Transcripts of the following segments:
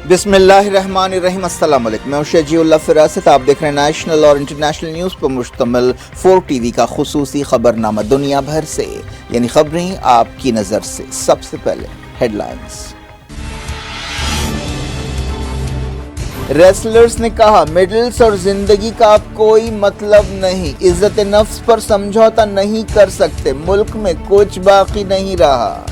بسم اللہ الرحمن الرحیم۔ السلام علیکم، میں شجیع اللہ فراست۔ آپ دیکھ رہے ہیں نیشنل اور انٹرنیشنل نیوز پر مشتمل 4 ٹی وی کا خصوصی خبرنامہ دنیا بھر سے، یعنی خبریں آپ کی نظر سے۔ سب سے پہلے ہیڈ لائنز۔ ریسلرز نے کہا میڈلز اور زندگی کا اب کوئی مطلب نہیں، عزت نفس پر سمجھوتا نہیں کر سکتے، ملک میں کچھ باقی نہیں رہا۔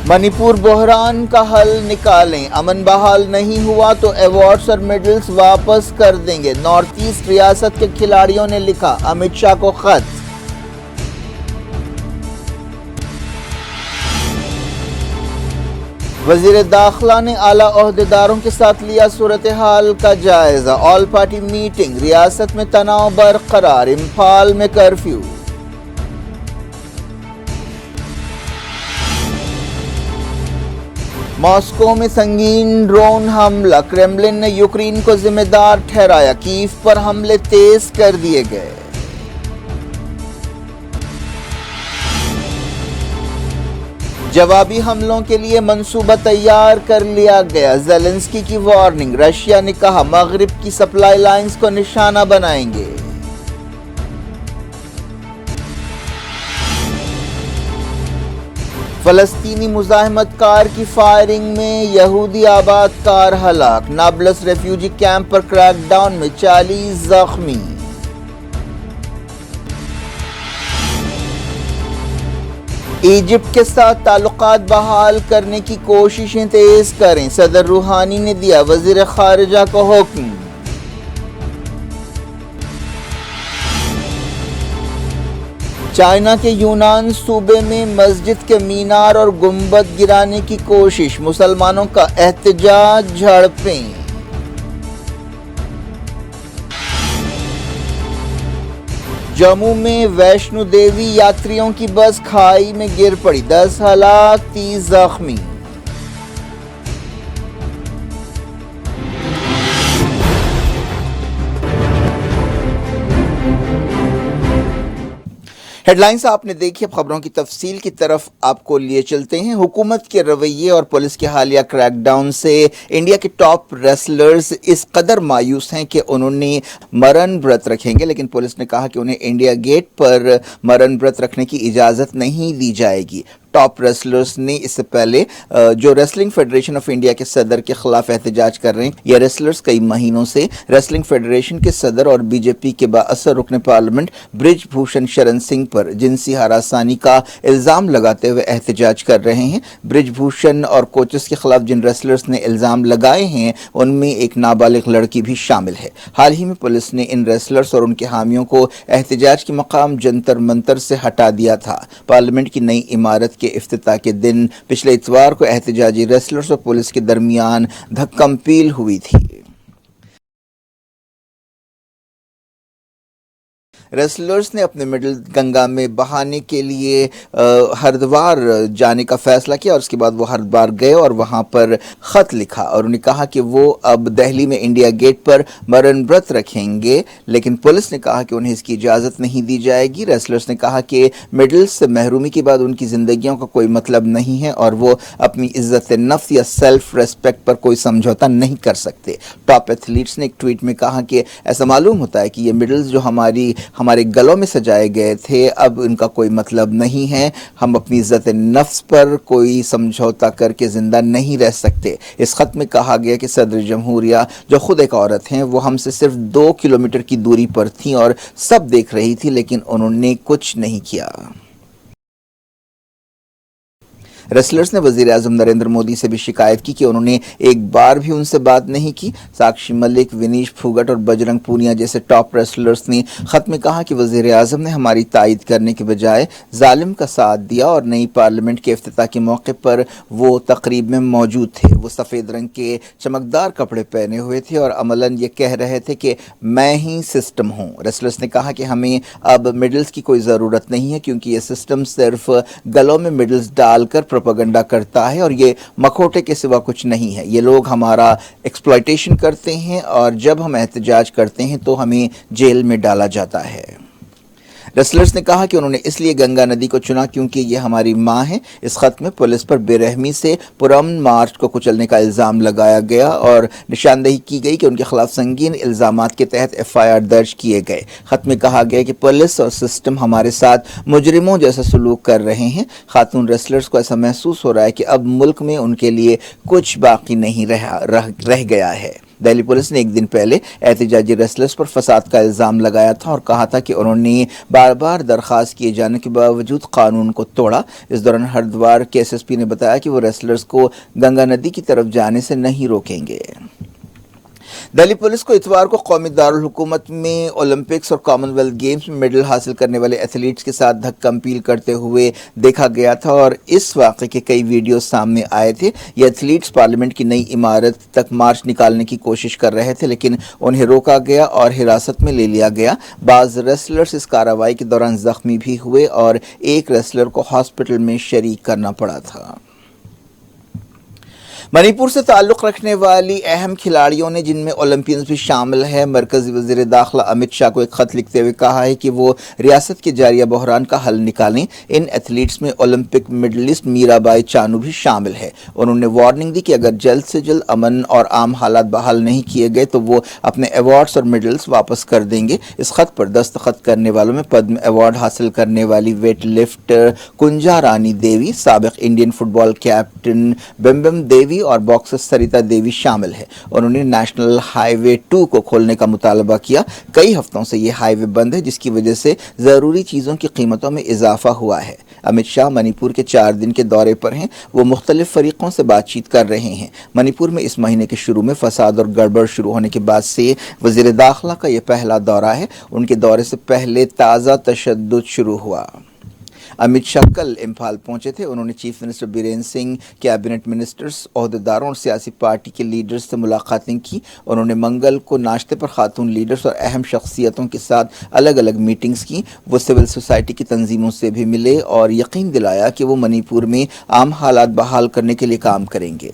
منی پور بحران کا حل نکالیں، امن بحال نہیں ہوا تو ایوارڈز اور میڈلز واپس کر دیں گے، نارتھ ایسٹ ریاست کے کھلاڑیوں نے لکھا امت شاہ کو خط۔ وزیر داخلہ نے اعلیٰ عہدیداروں کے ساتھ لیا صورتحال کا جائزہ، آل پارٹی میٹنگ، ریاست میں تناؤ برقرار، امپھال میں کرفیو۔ ماسکو میں سنگین ڈرون حملہ، کرملن نے یوکرین کو ذمہ دار ٹھہرایا، کیف پر حملے تیز کر دیے گئے۔ جوابی حملوں کے لیے منصوبہ تیار کر لیا گیا، زیلنسکی کی وارننگ، رشیا نے کہا مغرب کی سپلائی لائنز کو نشانہ بنائیں گے۔ فلسطینی مزاحمت کار کی فائرنگ میں یہودی آباد کار ہلاک، نابلس ریفیوجی کیمپ پر کریک ڈاؤن میں 40 زخمی۔ ایجپٹ کے ساتھ تعلقات بحال کرنے کی کوششیں تیز کریں، صدر روحانی نے دیا وزیر خارجہ کو حکم۔ چائنا کے یونان صوبے میں مسجد کے مینار اور گنبد گرانے کی کوشش، مسلمانوں کا احتجاج، جھڑپیں۔ جموں میں ویشنو دیوی یاتریوں کی بس کھائی میں گر پڑی، 10 ہلاک، 30 زخمی۔ ہیڈ لائنز آپ نے دیکھی، اب خبروں کی تفصیل کی طرف آپ کو لیے چلتے ہیں۔ حکومت کے رویے اور پولیس کے حالیہ کریک ڈاؤن سے انڈیا کے ٹاپ ریسلرز اس قدر مایوس ہیں کہ انہوں نے مرن ورت رکھیں گے، لیکن پولیس نے کہا کہ انہیں انڈیا گیٹ پر مرن ورت رکھنے کی اجازت نہیں دی جائے گی۔ ٹاپ ریسلرز نے اس سے پہلے جو ریسلنگ فیڈریشن آف انڈیا کے صدر کے خلاف احتجاج کر رہے ہیں، یہ ریسلرز کئی مہینوں سے ریسلنگ فیڈریشن کے صدر اور بی جے پی کے بااثر رکن پارلیمنٹ برج بھوشن شرن سنگھ پر جنسی ہراسانی کا الزام لگاتے ہوئے احتجاج کر رہے ہیں۔ برج بھوشن اور کوچز کے خلاف جن ریسلرز نے الزام لگائے ہیں ان میں ایک نابالغ لڑکی بھی شامل ہے۔ حال ہی میں پولیس نے ان ریسلرز اور ان کے حامیوں کو احتجاج کے مقام جنتر منتر سے ہٹا دیا تھا۔ پارلیمنٹ کی نئی عمارت کے افتتاح کے دن پچھلے اتوار کو احتجاجی ریسلرز اور پولیس کے درمیان دھکم پیل ہوئی تھی۔ ریسلرز نے اپنے میڈل گنگا میں بہانے کے لیے ہریدوار جانے کا فیصلہ کیا اور اس کے بعد وہ ہریدوار گئے اور وہاں پر خط لکھا اور انہیں کہا کہ وہ اب دہلی میں انڈیا گیٹ پر مرن ورت رکھیں گے، لیکن پولیس نے کہا کہ انہیں اس کی اجازت نہیں دی جائے گی۔ ریسلرز نے کہا کہ میڈلز سے محرومی کے بعد ان کی زندگیوں کا کوئی مطلب نہیں ہے اور وہ اپنی عزت نفس یا سیلف ریسپیکٹ پر کوئی سمجھوتا نہیں کر سکتے۔ ٹاپ ایتھلیٹس نے ایک ٹویٹ میں کہا کہ ایسا معلوم ہوتا ہے کہ یہ میڈلز جو ہمارے گلوں میں سجائے گئے تھے اب ان کا کوئی مطلب نہیں ہے، ہم اپنی عزت نفس پر کوئی سمجھوتا کر کے زندہ نہیں رہ سکتے۔ اس خط میں کہا گیا کہ صدر جمہوریہ جو خود ایک عورت ہیں وہ ہم سے صرف 2 کلومیٹر کی دوری پر تھیں اور سب دیکھ رہی تھی لیکن انہوں نے کچھ نہیں کیا۔ ریسلرز نے وزیر اعظم نریندر مودی سے بھی شکایت کی کہ انہوں نے ایک بار بھی ان سے بات نہیں کی۔ ساکشی ملک، ونیش پھوگٹ اور بجرنگ پونیا جیسے ٹاپ ریسلرز نے خط میں کہا کہ وزیر اعظم نے ہماری تائید کرنے کے بجائے ظالم کا ساتھ دیا اور نئی پارلیمنٹ کے افتتاح کے موقع پر وہ تقریب میں موجود تھے۔ وہ سفید رنگ کے چمکدار کپڑے پہنے ہوئے تھے اور عملاً یہ کہہ رہے تھے کہ میں ہی سسٹم ہوں۔ ریسلرز نے کہا کہ ہمیں اب میڈلز کی کوئی ضرورت نہیں ہے کیونکہ یہ سسٹم صرف گلوں میں میڈلز ڈال کر پروپیگنڈا کرتا ہے اور یہ مکھوٹے کے سوا کچھ نہیں ہے۔ یہ لوگ ہمارا ایکسپلائٹیشن کرتے ہیں اور جب ہم احتجاج کرتے ہیں تو ہمیں جیل میں ڈالا جاتا ہے۔ रेसलर्स ने कहा कि उन्होंने इसलिए गंगा नदी को चुना क्योंकि ये हमारी मां है। इस खत में पुलिस पर बेरहमी से पुरअमन मार्च को कुचलने का इल्जाम लगाया गया और निशानदेही की गई कि उनके खिलाफ संगीन इल्जामात के तहत एफआईआर दर्ज किए गए। खत में कहा गया कि पुलिस और सिस्टम हमारे साथ मुजरिमों जैसा सलूक कर रहे हैं। खातून रेसलर्स को ऐसा महसूस हो रहा है कि अब मुल्क में उनके लिए कुछ बाकी नहीं रह गया है। दिल्ली पुलिस ने एक दिन पहले एहतजाजी रेसलर्स पर फसाद का इल्ज़ाम लगाया था और कहा था कि उन्होंने बार बार दरख्वास्त किए जाने के बावजूद कानून को तोड़ा। इस दौरान हरिद्वार के एसएसपी ने बताया कि वो रेसलर्स को गंगा नदी की तरफ जाने से नहीं रोकेंगे। दिल्ली पुलिस को इतवार को कौमी दारुल हुकूमत में ओलंपिक्स और कॉमनवेल्थ गेम्स में मेडल हासिल करने वाले एथलीट्स के साथ धक्का-मुक्की करते हुए देखा गया था और इस वाक़े के कई वीडियो सामने आए थे। ये एथलीट्स पार्लियामेंट की नई इमारत तक मार्च निकालने की कोशिश कर रहे थे, लेकिन उन्हें रोका गया और हिरासत में ले लिया गया। बाज़ रेसलर्स इस कार्रवाई के दौरान जख्मी भी हुए और एक रेसलर को हॉस्पिटल में शरीक करना पड़ा था। मणिपुर से ताल्लुक़ रखने वाली अहम खिलाड़ियों ने, जिनमें ओलंपियंस भी शामिल है, मरकज़ी वज़ीर दाखिला अमित शाह को एक ख़त लिखते हुए कहा है कि वो रियासत के जारिया बहरान का हल निकालें। इन एथलीट्स में ओलंपिक मेडलिस्ट मीराबाई चानू भी शामिल है। उन्होंने वार्निंग दी कि अगर जल्द से जल्द अमन और आम हालात बहाल नहीं किए गए तो वो अपने अवार्ड्स और मेडल्स वापस कर देंगे। इस ख़त पर दस्तखत करने वालों में पद्म अवार्ड हासिल करने वाली वेट लिफ्टर कुंजा Rani Devi, साबिक़ Indian football captain बिम्बम देवी और बॉक्सर सरिता देवी शामिल है। उन्होंने नेशनल हाईवे 2 को खोलने का मुतालबा किया। कई हफ्तों से ये हाईवे बंद है, जिसकी वजह से ज़रूरी चीज़ों की कीमतों में इजाफा हुआ है। अमित शाह मणिपुर के 4 दिन के दौरे पर हैं। वो मुख्तलिफ फरीकों से बातचीत कर रहे हैं। मणिपुर में इस महीने के शुरू में फसाद और गड़बड़ शुरू होने के बाद से वज़ीर दाखिला का यह पहला दौरा है। उनके दौरे से पहले ताज़ा तशद्दुद शुरू हुआ। अमित शाह कल इम्फाल पहुंचे थे। उन्होंने chief minister Biren Singh, cabinet ministers, ओहदेदारों और सियासी पार्टी के लीडर्स से मुलाकातें की। उन्होंने मंगल को नाश्ते पर खातून लीडर्स और अहम शख्सियतों के साथ अलग अलग मीटिंग्स की। वो सिविल सोसाइटी की तंजीमों से भी मिले और यकीन दिलाया कि वो मणिपुर में आम हालात बहाल करने के लिए काम करेंगे।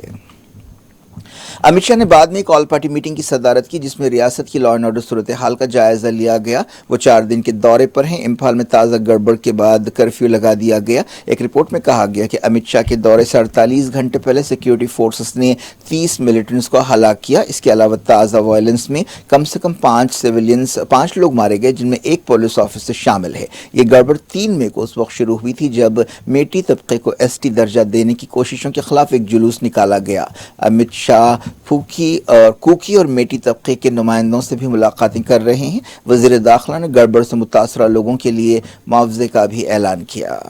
अमित शाह ने बाद में एक ऑल पार्टी मीटिंग की सदारत की, जिसमें रियासत की लॉ एंड ऑर्डर सूरत हाल का जायजा लिया गया। वो 4 दिन के दौरे पर हैं। इम्फाल में ताज़ा गड़बड़ के बाद कर्फ्यू लगा दिया गया। एक रिपोर्ट में कहा गया कि अमित शाह के दौरे से 48 घंटे पहले सिक्योरिटी फोर्सेस ने 30 मिलिटेंट्स को हलाक किया। इसके अलावा ताज़ा वायलेंस में कम से कम 5 लोग मारे गए, जिनमें एक पुलिस ऑफिसर शामिल है। ये गड़बड़ 3 मई को उस वक्त शुरू हुई थी जब मेटी तबके को एसटी दर्जा देने की कोशिशों के खिलाफ एक जुलूस निकाला गया। अमित शाह कुकी और मेटी तबके के नुमाइंदों से भी मुलाकातें कर रहे हैं। वज़ीर दाखिला ने गड़बड़ से मुतासरा लोगों के लिए मुआवजे का भी ऐलान किया।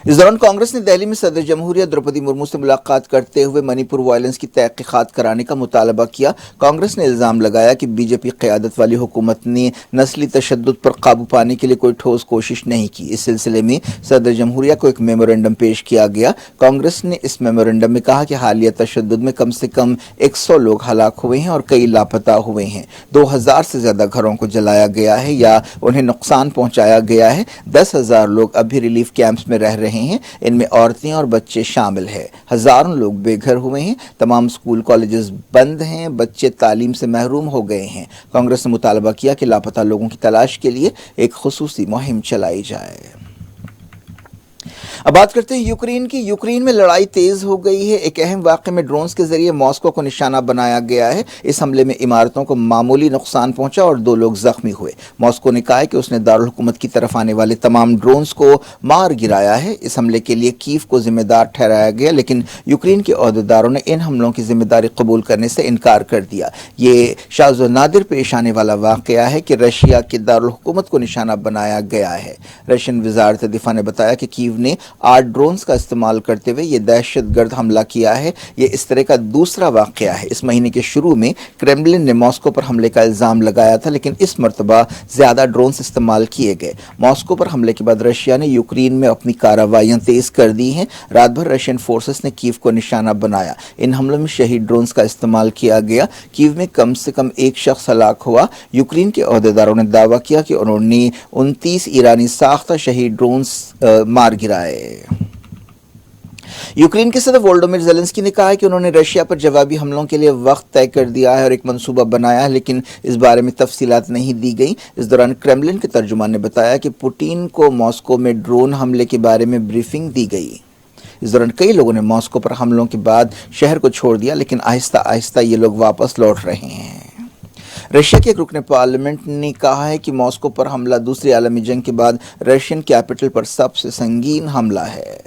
इस दौरान कांग्रेस ने दिल्ली में सदर जमहूरिया द्रौपदी मुर्मू से मुलाकात करते हुए मणिपुर वायलेंस की तहकीकात कराने का मुतालबा किया। कांग्रेस ने इल्ज़ाम लगाया कि बीजेपी क़यादत वाली हुकूमत ने नस्ली तशद्दुद पर काबू पाने के लिए कोई ठोस कोशिश नहीं की। इस सिलसिले में सदर जमहूरिया को एक मेमोरेंडम पेश किया गया। कांग्रेस ने इस मेमोरेंडम में कहा कि हालिया तशद्दुद में कम से कम 100 लोग हलाक हुए हैं और कई लापता हुए हैं। 2000 से ज़्यादा घरों को जलाया गया है या उन्हें नुकसान पहुँचाया गया है। 10,000 लोग अब भी रिलीफ कैंप्स में रह रहे हैं। इनमें औरतें और बच्चे शामिल हैं। हजारों लोग बेघर हुए हैं। तमाम स्कूल कॉलेजेस बंद हैं। बच्चे तालीम से महरूम हो गए हैं। कांग्रेस ने मुतालबा किया कि लापता लोगों की तलाश के लिए एक खुसूसी मुहिम चलाई जाए। अब बात करते हैं यूक्रेन की। यूक्रेन में लड़ाई तेज हो गई है। एक अहम वाक़े में ड्रोन्स के जरिए मॉस्को को निशाना बनाया गया है। इस हमले में इमारतों को मामूली नुकसान पहुंचा और 2 लोग जख्मी हुए। मॉस्को ने कहा है कि उसने दारुल हुकूमत की तरफ आने वाले तमाम ड्रोन्स को मार गिराया है। इस हमले के लिए कीव को जिम्मेदार ठहराया गया, लेकिन यूक्रेन के ओहदेदारों ने इन हमलों की जिम्मेदारी कबूल करने से इनकार कर दिया। ये शाज़ व नादिर पेश आने वाला वाक़या है कि रशिया के दारुल हुकूमत को निशाना बनाया गया है। रशियन वज़ारत दिफा ने बताया कि कीव ने 8 ड्रोन्स का इस्तेमाल करते हुए ये दहशतगर्द हमला किया है। ये इस तरह का दूसरा वाक़या है। इस महीने के शुरू में क्रेमलिन ने मॉस्को पर हमले का इल्ज़ाम लगाया था, लेकिन इस मरतबा ज़्यादा ड्रोन्स इस्तेमाल किए गए। मॉस्को पर हमले के बाद रशिया ने यूक्रेन में अपनी कार्रवाइयाँ तेज़ कर दी हैं। रात भर रशियन फोर्सेस ने कीव को निशाना बनाया। इन हमलों में शहीद ड्रोन्स का इस्तेमाल किया गया। कीव में कम से कम 1 शख्स हलाक हुआ। यूक्रेन के ओहदेदारों ने दावा किया कि उन्होंने 29 ईरानी साख्ता शहीद ड्रोन्स मार गिराए। यूक्रेन के सदर वोल्डोमिर ज़ेलेंस्की ने कहा है कि उन्होंने रशिया पर जवाबी हमलों के लिए वक्त तय कर दिया है और एक मंसूबा बनाया है, लेकिन इस बारे में तफसीलात नहीं दी गई। इस दौरान क्रेमलिन के तर्जुमान ने बताया कि पुतिन को मॉस्को में ड्रोन हमले के बारे में ब्रीफिंग दी गई। इस दौरान कई लोगों ने मॉस्को पर हमलों के बाद शहर को छोड़ दिया, लेकिन आहिस्ता आहिस्ता ये लोग वापस लौट रहे हैं। रशिया के एक रुकने पार्लियामेंट ने कहा है कि मॉस्को पर हमला दूसरी आलमी जंग के बाद रशियन कैपिटल पर सबसे संगीन हमला है।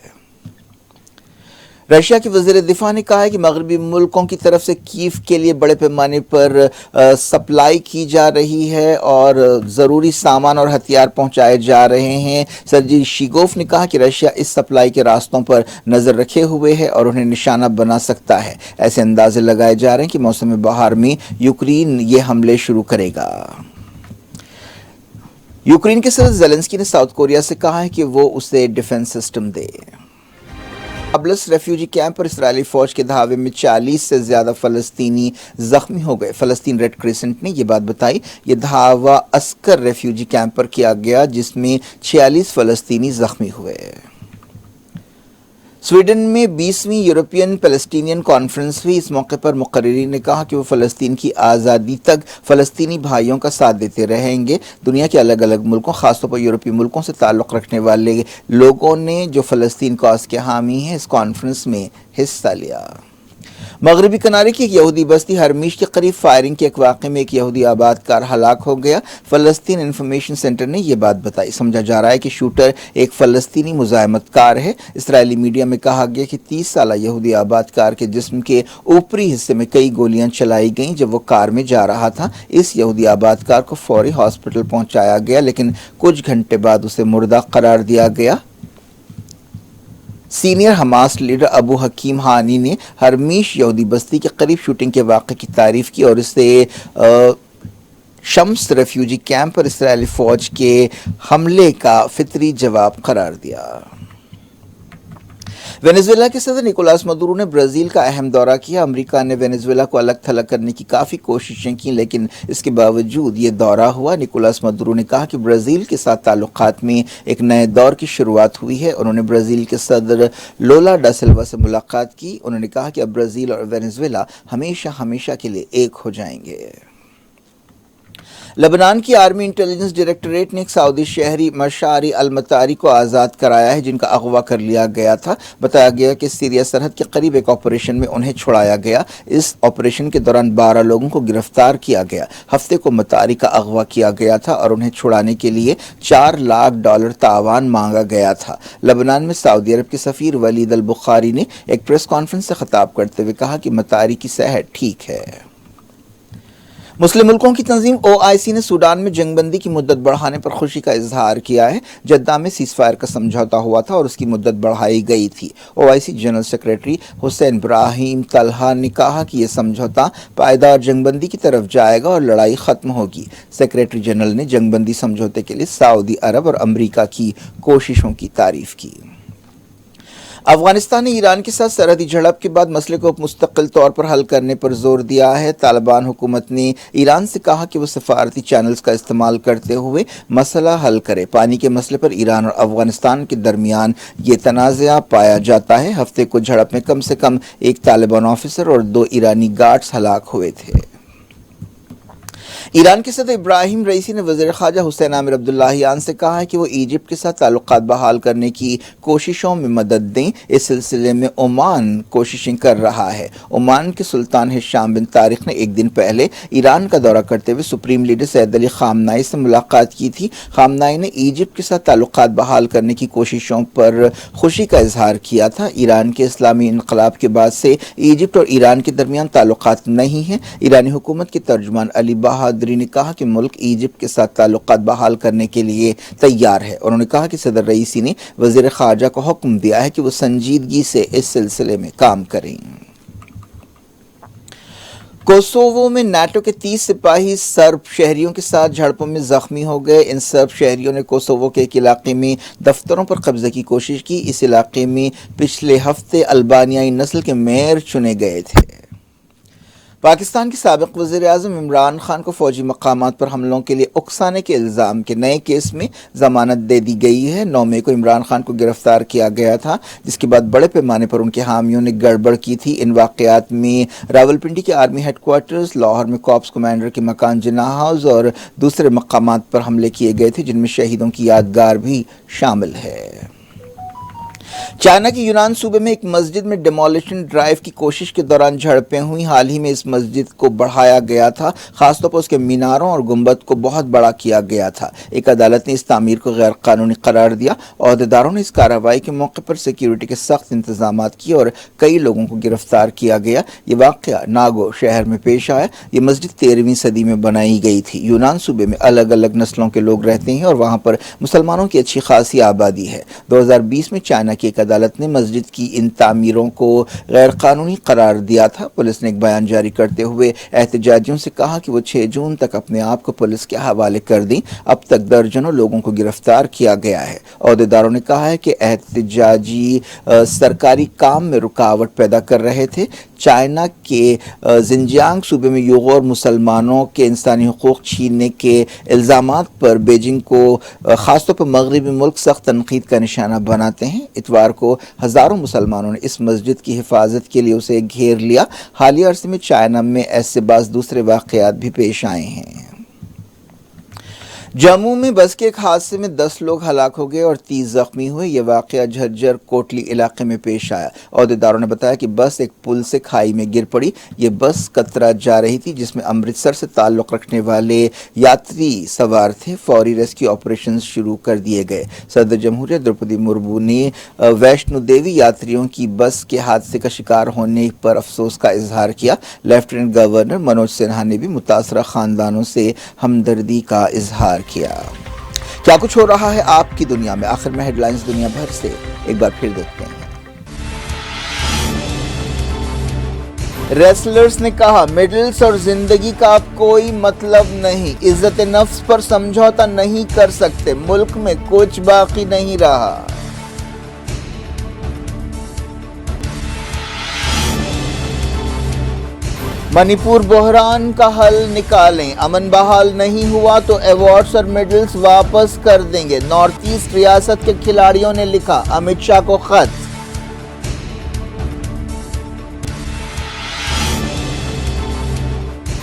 रशिया के वज़ीर दिफा ने कहा है कि मगरबी मुल्कों की तरफ से कीव के लिए बड़े पैमाने पर सप्लाई की जा रही है और ज़रूरी सामान और हथियार पहुंचाए जा रहे हैं। सर्जी शिगोफ ने कहा कि रशिया इस सप्लाई के रास्तों पर नज़र रखे हुए है और उन्हें निशाना बना सकता है। ऐसे अंदाजे लगाए जा रहे हैं कि मौसम बहार में यूक्रेन ये हमले शुरू करेगा। यूक्रेन के सदर ज़ेलेंस्की ने साउथ कोरिया से कहा है कि वो उसे डिफेंस सिस्टम दे। नाबल्स रेफ्यूजी कैंप पर इस्राएली फौज के धावे में 40 से ज्यादा फलस्तीनी जख्मी हो गए। फलस्तीन रेड क्रिसेंट ने यह बात बताई। ये धावा अस्कर रेफ्यूजी कैंप पर किया गया जिसमें 46 फलस्तीनी जख्मी हुए। स्वीडन में 20वीं यूरोपियन पैलेस्टीनियन कॉन्फ्रेंस हुई। इस मौके पर मुकर्रिरीन ने कहा कि वो फ़लस्तीन की आज़ादी तक फ़लस्तीनी भाइयों का साथ देते रहेंगे। दुनिया के अलग अलग मुल्कों, खासतौर पर यूरोपीय मुल्कों से ताल्लुक़ रखने वाले लोगों ने जो फ़लस्तीन कॉज़ के हामी हैं इस कॉन्फ्रेंस में हिस्सा लिया। मगरबी किनारे की एक यहूदी बस्ती हरमीश के करीब फायरिंग के एक वाक़े में एक यहूदी आबादकार हलाक हो गया। फ़लस्तीन इंफॉर्मेशन सेंटर ने यह बात बताई। समझा जा रहा है कि शूटर एक फ़लस्तीनी मुज़ाहमतकार है। इसराइली मीडिया में कहा गया कि 30 साला यहूदी आबादकार के जिस्म के ऊपरी हिस्से में कई गोलियां चलाई गईं जब वो कार में जा रहा था। इस यहूदी आबादकार को फौरी हॉस्पिटल पहुंचाया गया, लेकिन कुछ घंटे बाद उसे मुर्दा करार दिया गया। सीनियर हमास लीडर अबू हकीम हानी ने हरमीश यहूदी बस्ती के करीब शूटिंग के वाक़े की तारीफ की और इसे शम्स रेफ्यूजी कैंप पर इस्राएली फ़ौज के हमले का फितरी जवाब करार दिया। वेनेजुएला के सदर निकोलास मदुरो ने ब्राज़ील का अहम दौरा किया। अमेरिका ने वेनेजुएला को अलग थलग करने की काफ़ी कोशिशें की, लेकिन इसके बावजूद ये दौरा हुआ। निकोलास मदुरो ने कहा कि ब्राज़ील के साथ ताल्लुकात में एक नए दौर की शुरुआत हुई है। उन्होंने ब्राज़ील के सदर लोला डा सिल्वा से मुलाकात की। उन्होंने कहा कि अब ब्राज़ील और वेनेजुएला हमेशा हमेशा के लिए एक हो जाएंगे। लेबनान की आर्मी इंटेलिजेंस डायरेक्टरेट ने एक सऊदी शहरी मशारी अल-मतारी को आज़ाद कराया है जिनका अगवा कर लिया गया था। बताया गया कि सीरिया सरहद के करीब एक ऑपरेशन में उन्हें छुड़ाया गया। इस ऑपरेशन के दौरान 12 लोगों को गिरफ्तार किया गया। हफ्ते को मतारी का अगवा किया गया था और उन्हें छुड़ाने के लिए $4 लाख तावान मांगा गया था। लेबनान में सऊदी अरब के सफ़ीर वलीद अल बुखारी ने एक प्रेस कॉन्फ्रेंस से खिताब करते हुए कहा कि मतारी की सेहत ठीक है। मुस्लिम मुल्कों की तंजीम OIC ने सूडान में जंगबंदी की मुद्दत बढ़ाने पर खुशी का इजहार किया है। जद्दा में सीज़फायर का समझौता हुआ था और उसकी मुद्दत बढ़ाई गई थी। OIC general secretary Hussain Ibrahim Talha ने कहा कि यह समझौता पायदार जंगबंदी की तरफ जाएगा और लड़ाई ख़त्म होगी। सेक्रेटरी जनरल ने जंगबंदी समझौते के लिए सऊदी अरब और अमरीका की कोशिशों की तारीफ की। अफगानिस्तान ने ईरान के साथ सरहदी झड़प के बाद मसले को मुस्तकिल तौर पर हल करने पर जोर दिया है। तालिबान हुकूमत ने ईरान से कहा कि वो सफारती चैनल्स का इस्तेमाल करते हुए मसला हल करे। पानी के मसले पर ईरान और अफगानिस्तान के दरमियान ये तनाज़ा पाया जाता है। हफ्ते को झड़प में कम से कम एक तालिबान ऑफिसर और 2 ईरानी गार्ड्स हलाक हुए थे। ईरान के सदर इब्राहिम रईसी ने वज़ीर ख़ारजा हुसैन आमिर अब्दुल्लाहियान से कहा है कि वो इजिप्ट के साथ ताल्लुकात बहाल करने की कोशिशों में मदद दें। इस सिलसिले में ओमान कोशिशें कर रहा है। ओमान के सुल्तान हिशाम बिन तारिक ने एक दिन पहले ईरान का दौरा करते हुए सुप्रीम लीडर सैयद अली ख़ामनाई से मुलाकात की थी। ख़ामनाई ने इजिप्ट के साथ ताल्लुकात बहाल करने की कोशिशों पर खुशी का इजहार किया था। ईरान के इस्लामी इनकलाब के बाद से इजिप्ट और ईरान के दरमियान ताल्लुकात नहीं हैं। ईरानी हुकूमत के तर्जुमान अली बहादुरी ने कहा कि मुल्क इजिप्ट के साथ ताल्लुकात बहाल करने के लिए तैयार है। उन्होंने कहा कि सदर रईसी ने वज़ीर ख़ारजा को हुक्म दिया है कि वो संजीदगी से इस सिलसिले में काम करें। कोसोवो में नाटो के 30 सिपाही सर्ब शहरियों के साथ झड़पों में जख्मी हो गए। इन सर्ब शहरियों ने कोसोवो के एक इलाके में दफ्तरों पर कब्जे की कोशिश की। इस इलाके में पिछले हफ्ते अल्बानियाई नस्ल के मेयर चुने गए थे। पाकिस्तान के साबिक वज़ीर-ए-आज़म इमरान खान को फौजी मकामात पर हमलों के लिए उकसाने के इल्ज़ाम के नए केस में ज़मानत दे दी गई है। 9 मई को इमरान खान को गिरफ्तार किया गया था, जिसके बाद बड़े पैमाने पर उनके हामियों ने गड़बड़ की थी। इन वाक़यात में रावलपिंडी के आर्मी हेडक्वार्टर्स, लाहौर में कॉप्स कमांडर के मकान जिन्ना हाउस और दूसरे मकामात पर हमले किए गए थे, जिनमें शहीदों की यादगार भी शामिल है। चाइना के यूनान सूबे में एक मस्जिद में डिमोलिशन ड्राइव की कोशिश के दौरान झड़पें हुई। हाल ही में इस मस्जिद को बढ़ाया गया था, खासतौर पर उसके मीनारों और गुंबद को बहुत बड़ा किया गया था। एक अदालत ने इस तामीर को गैर कानूनी करार दिया। अहदेदारों ने इस कार्रवाई के मौके पर सिक्योरिटी के सख्त इंतजाम किए और कई लोगों को गिरफ्तार किया गया। ये वाक़या नागो शहर में पेश आया। ये मस्जिद 13वीं सदी में बनाई गई थी। यूनान सूबे में अलग अलग नस्लों के लोग रहते हैं और वहाँ पर मुसलमानों की अच्छी खासी आबादी है। 2020 में चाइना की एक अदालत ने मस्जिद की इन तामीरों को गैर कानूनी करार दिया था। पुलिस ने एक बयान जारी करते हुए एहतजाजियों से कहा कि वो 6 जून तक अपने आप को पुलिस के हवाले कर दें। अब तक दर्जनों लोगों को गिरफ्तार किया गया है। अहदेदारों ने कहा है कि एहतजाजी सरकारी काम में रुकावट पैदा कर रहे थे। चाइना के जिनजियांग सूबे में उइघुर मुसलमानों के इंसानी हुकूक छीनने के इल्ज़ामात पर बीजिंग को ख़ासतौर पर मगरबी मुल्क सख्त तनकीद का निशाना बनाते हैं। इतवार को हज़ारों मुसलमानों ने इस मस्जिद की हिफाजत के लिए उसे घेर लिया। हालिया अरसे में चाइना में ऐसे बाज़ दूसरे वाक़यात भी पेश आए हैं। जम्मू में बस के एक हादसे में 10 लोग हलाक हो गए और 30 जख्मी हुए। यह वाक़या झज्जर कोटली इलाके में पेश आया। अहदेदारों ने बताया कि बस एक पुल से खाई में गिर पड़ी। ये बस कतरा जा रही थी, जिसमें अमृतसर से ताल्लुक़ रखने वाले यात्री सवार थे। फौरी रेस्क्यू ऑपरेशन शुरू कर दिए गए। सदर जमहूरियत द्रौपदी मुर्मू ने वैष्णो देवी यात्रियों की बस के हादसे का शिकार होने पर अफसोस का इजहार किया। लेफ्टिनेंट गवर्नर मनोज सिन्हा ने भी मुतासरा ख़ानदानों से हमदर्दी का इजहार किया। क्या कुछ हो रहा है आपकी दुनिया में, आखिर में हेडलाइंस दुनिया भर से एक बार फिर देखते हैं। रेसलर्स ने कहा, मेडल्स और जिंदगी का अब कोई मतलब नहीं, इज्जत नफ्स पर समझौता नहीं कर सकते, मुल्क में कुछ बाकी नहीं रहा। मणिपुर बहरान का हल निकालें, अमन बहाल नहीं हुआ तो अवार्ड्स और मेडल्स वापस कर देंगे। नॉर्थ ईस्ट रियासत के खिलाड़ियों ने लिखा अमित शाह को खत।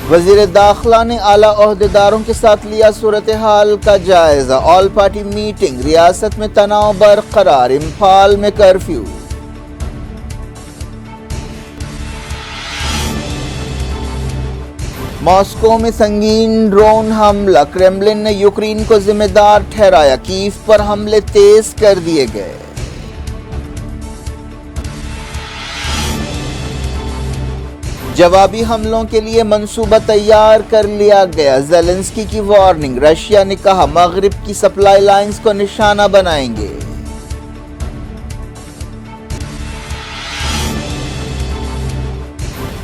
वजीर दाखिला ने आला ओहदेदारों के साथ लिया सूरत हाल का जायजा। ऑल पार्टी मीटिंग, रियासत में तनाव बरकरार, इम्फाल में कर्फ्यू। मॉस्को में संगीन ड्रोन हमला, क्रेमलिन ने यूक्रेन को जिम्मेदार ठहराया। कीव पर हमले तेज कर दिए गए। जवाबी हमलों के लिए मंसूबा तैयार कर लिया गया। ज़ेलेंस्की की वार्निंग, रशिया ने कहा मगरिब की सप्लाई लाइंस को निशाना बनाएंगे।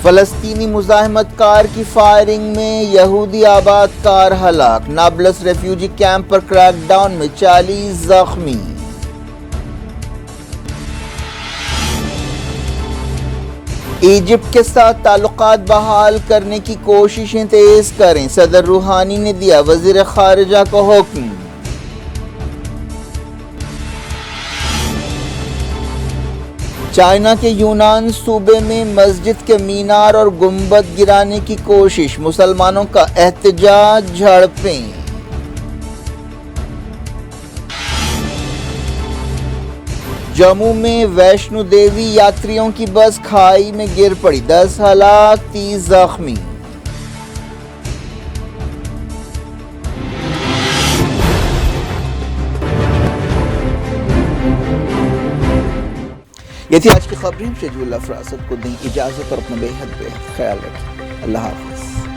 फलस्तीनी मुजाहिमत कार की फायरिंग में यहूदी आबाद कार हलाक। नाब्लस रेफ्यूजी कैंप पर क्रैकडाउन में 40 जख्मी। इजिप्ट के साथ ताल्लुकात बहाल करने की कोशिशें तेज करें, सदर रूहानी ने दिया वजीर खारिजा को हुक्म। चाइना के यूनान सूबे में मस्जिद के मीनार और गुंबद गिराने की कोशिश, मुसलमानों का एहतजाज, झड़पें। जम्मू में वैष्णो देवी यात्रियों की बस खाई में गिर पड़ी, 10 हलाक, 30 जख्मी। ये थी आज की खबरें। शेजुल अफरासत को दी इजाजत और अपना बेहद ख्याल रखें। अल्लाह हाफ़िज़।